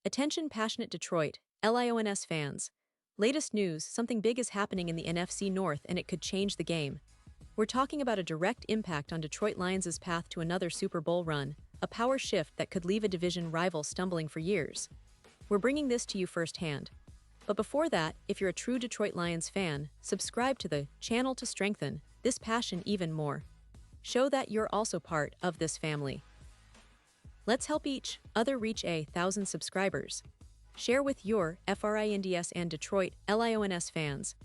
Attention passionate Detroit, Lions fans. Latest news, something big is happening in the NFC North and it could change the game. We're talking about a direct impact on Detroit Lions' path to another Super Bowl run, a power shift that could leave a division rival stumbling for years. We're bringing this to you firsthand. But before that, if you're a true Detroit Lions fan, subscribe to the channel to strengthen this passion even more. Show that you're also part of this family. Let's help each other reach 1,000 subscribers. Share with your FRINDS and Detroit Lions fans.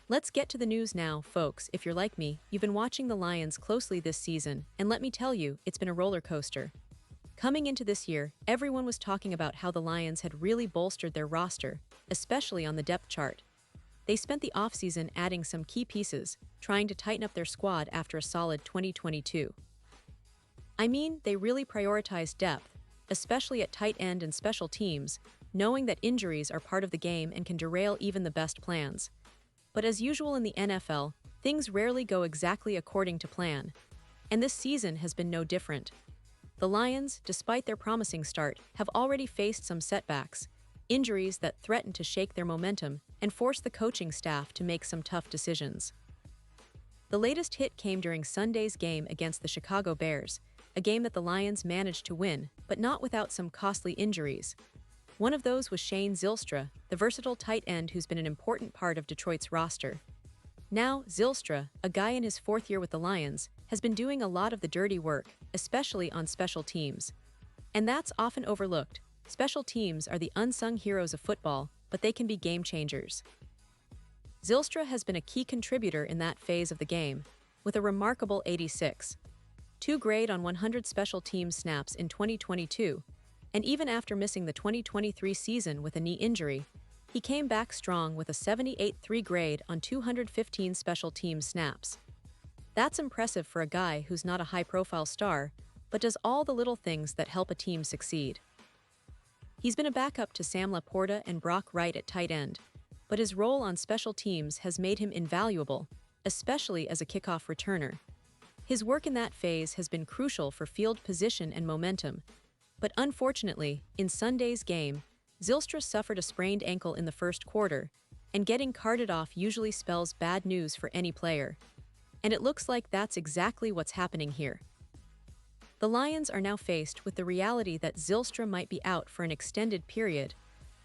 Let's get to the news now, folks. If you're like me, you've been watching the Lions closely this season, and let me tell you, it's been a roller coaster. Coming into this year, everyone was talking about how the Lions had really bolstered their roster, especially on the depth chart. They spent the offseason adding some key pieces, trying to tighten up their squad after a solid 2022. I mean, they really prioritized depth, especially at tight end and special teams, knowing that injuries are part of the game and can derail even the best plans. But as usual in the NFL, things rarely go exactly according to plan. And this season has been no different. The Lions, despite their promising start, have already faced some setbacks, injuries that threaten to shake their momentum and force the coaching staff to make some tough decisions. The latest hit came during Sunday's game against the Chicago Bears, a game that the Lions managed to win, but not without some costly injuries. One of those was Shane Zylstra, the versatile tight end who's been an important part of Detroit's roster. Now, Zylstra, a guy in his fourth year with the Lions, has been doing a lot of the dirty work, especially on special teams. And that's often overlooked. Special teams are the unsung heroes of football, but they can be game changers. Zylstra has been a key contributor in that phase of the game, with a remarkable 86.2 grade on 100 special teams snaps in 2022, and even after missing the 2023 season with a knee injury, he came back strong with a 78.3 grade on 215 special teams snaps. That's impressive for a guy who's not a high-profile star, but does all the little things that help a team succeed. He's been a backup to Sam Laporta and Brock Wright at tight end, but his role on special teams has made him invaluable, especially as a kickoff returner. His work in that phase has been crucial for field position and momentum, but unfortunately, in Sunday's game, Zylstra suffered a sprained ankle in the first quarter, and getting carted off usually spells bad news for any player. And it looks like that's exactly what's happening here. The Lions are now faced with the reality that Zylstra might be out for an extended period,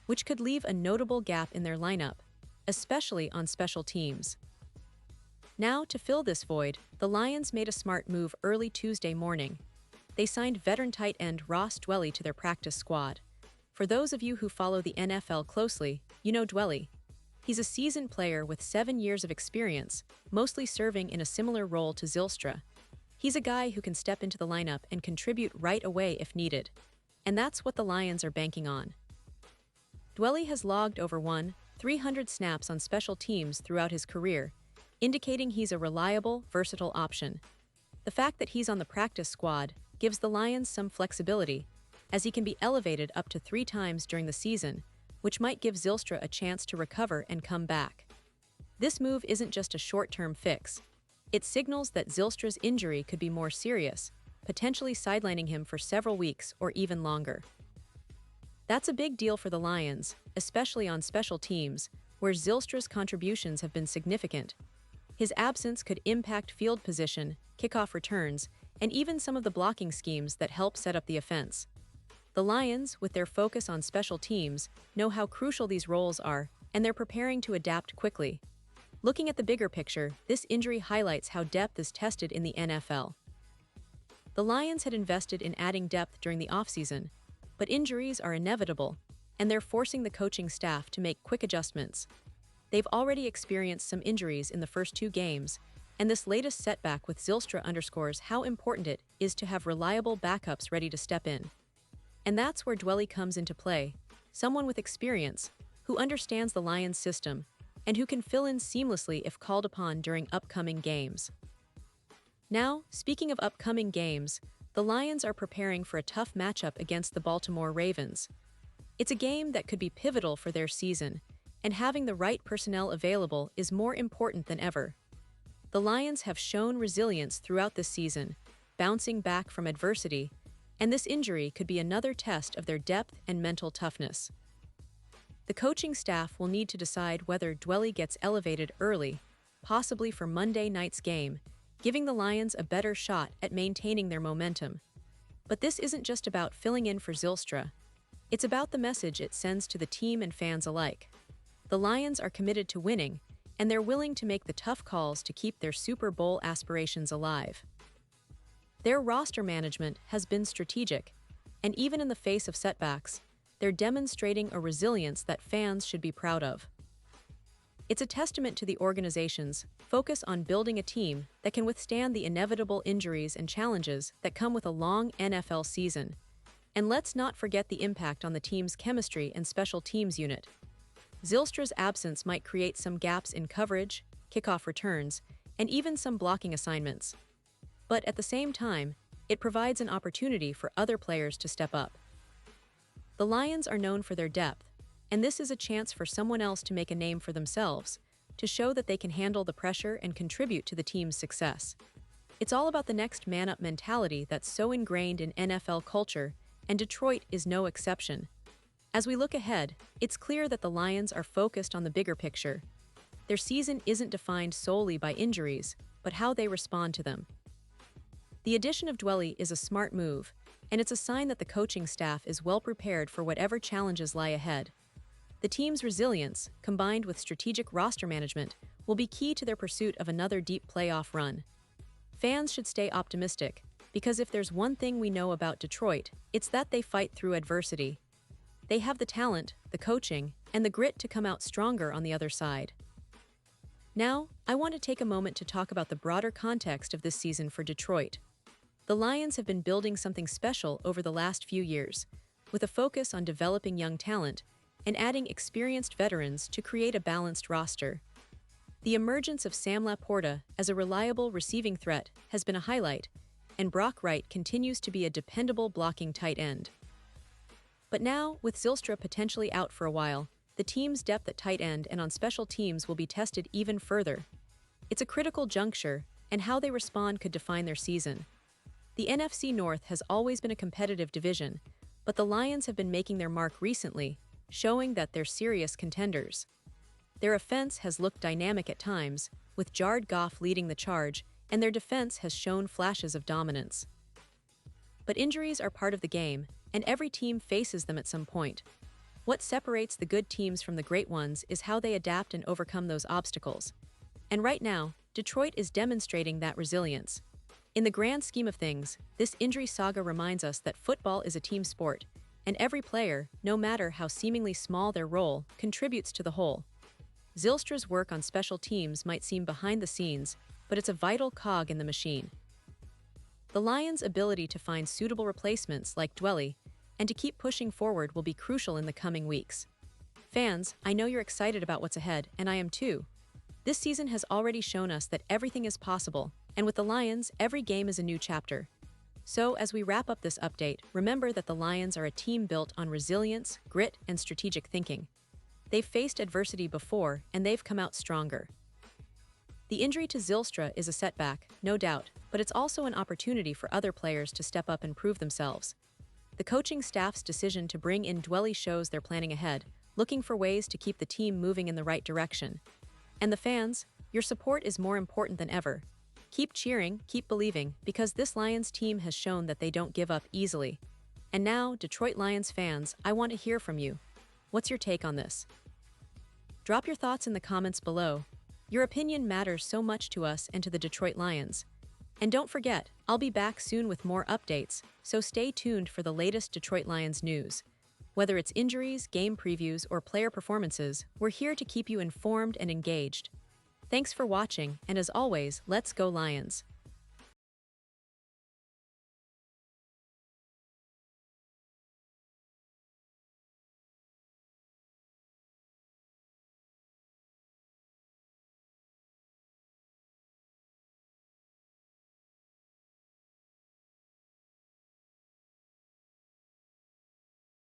which could leave a notable gap in their lineup, especially on special teams. Now, to fill this void, the Lions made a smart move early Tuesday morning. They signed veteran tight end Ross Dwelley to their practice squad. For those of you who follow the NFL closely, you know Dwelley. He's a seasoned player with 7 years of experience, mostly serving in a similar role to Zylstra. He's a guy who can step into the lineup and contribute right away if needed. And that's what the Lions are banking on. Dwelley has logged over 300 snaps on special teams throughout his career, indicating he's a reliable, versatile option. The fact that he's on the practice squad gives the Lions some flexibility, as he can be elevated up to 3 times during the season, which might give Zylstra a chance to recover and come back. This move isn't just a short-term fix. It signals that Zylstra's injury could be more serious, potentially sidelining him for several weeks or even longer. That's a big deal for the Lions, especially on special teams, where Zylstra's contributions have been significant. His absence could impact field position, kickoff returns, and even some of the blocking schemes that help set up the offense. The Lions, with their focus on special teams, know how crucial these roles are, and they're preparing to adapt quickly. Looking at the bigger picture, this injury highlights how depth is tested in the NFL. The Lions had invested in adding depth during the offseason, but injuries are inevitable, and they're forcing the coaching staff to make quick adjustments. They've already experienced some injuries in the first 2 games, and this latest setback with Zylstra underscores how important it is to have reliable backups ready to step in. And that's where Dwelley comes into play, someone with experience, who understands the Lions system, and who can fill in seamlessly if called upon during upcoming games. Now, speaking of upcoming games, the Lions are preparing for a tough matchup against the Baltimore Ravens. It's a game that could be pivotal for their season, and having the right personnel available is more important than ever. The Lions have shown resilience throughout this season, bouncing back from adversity, and this injury could be another test of their depth and mental toughness. The coaching staff will need to decide whether Dwelly gets elevated early, possibly for Monday night's game, giving the Lions a better shot at maintaining their momentum. But this isn't just about filling in for Zylstra. It's about the message it sends to the team and fans alike. The Lions are committed to winning, and they're willing to make the tough calls to keep their Super Bowl aspirations alive. Their roster management has been strategic, and even in the face of setbacks, they're demonstrating a resilience that fans should be proud of. It's a testament to the organization's focus on building a team that can withstand the inevitable injuries and challenges that come with a long NFL season. And let's not forget the impact on the team's chemistry and special teams unit. Zylstra's absence might create some gaps in coverage, kickoff returns, and even some blocking assignments. But at the same time, it provides an opportunity for other players to step up. The Lions are known for their depth, and this is a chance for someone else to make a name for themselves, to show that they can handle the pressure and contribute to the team's success. It's all about the next man-up mentality that's so ingrained in NFL culture, and Detroit is no exception. As we look ahead, it's clear that the Lions are focused on the bigger picture. Their season isn't defined solely by injuries, but how they respond to them. The addition of Dwelly is a smart move, and it's a sign that the coaching staff is well prepared for whatever challenges lie ahead. The team's resilience, combined with strategic roster management, will be key to their pursuit of another deep playoff run. Fans should stay optimistic, because if there's one thing we know about Detroit, it's that they fight through adversity. They have the talent, the coaching, and the grit to come out stronger on the other side. Now, I want to take a moment to talk about the broader context of this season for Detroit. The Lions have been building something special over the last few years, with a focus on developing young talent and adding experienced veterans to create a balanced roster. The emergence of Sam Laporta as a reliable receiving threat has been a highlight, and Brock Wright continues to be a dependable blocking tight end. But now, with Zylstra potentially out for a while, the team's depth at tight end and on special teams will be tested even further. It's a critical juncture, and how they respond could define their season. The NFC North has always been a competitive division, but the Lions have been making their mark recently, showing that they're serious contenders. Their offense has looked dynamic at times, with Jared Goff leading the charge, and their defense has shown flashes of dominance. But injuries are part of the game, and every team faces them at some point. What separates the good teams from the great ones is how they adapt and overcome those obstacles. And right now, Detroit is demonstrating that resilience. In the grand scheme of things, this injury saga reminds us that football is a team sport, and every player, no matter how seemingly small their role, contributes to the whole. Zylstra's work on special teams might seem behind the scenes, but it's a vital cog in the machine. The Lions' ability to find suitable replacements like Dwelly and to keep pushing forward will be crucial in the coming weeks. Fans, I know you're excited about what's ahead, and I am too. This season has already shown us that everything is possible, and with the Lions, every game is a new chapter. So, as we wrap up this update, remember that the Lions are a team built on resilience, grit, and strategic thinking. They've faced adversity before, and they've come out stronger. The injury to Zylstra is a setback, no doubt, but it's also an opportunity for other players to step up and prove themselves. The coaching staff's decision to bring in Dwelly shows they're planning ahead, looking for ways to keep the team moving in the right direction. And the fans, your support is more important than ever. Keep cheering, keep believing, because this Lions team has shown that they don't give up easily. And now, Detroit Lions fans, I want to hear from you. What's your take on this? Drop your thoughts in the comments below. Your opinion matters so much to us and to the Detroit Lions. And don't forget, I'll be back soon with more updates, so stay tuned for the latest Detroit Lions news. Whether it's injuries, game previews, or player performances, we're here to keep you informed and engaged. Thanks for watching, and as always, let's go Lions!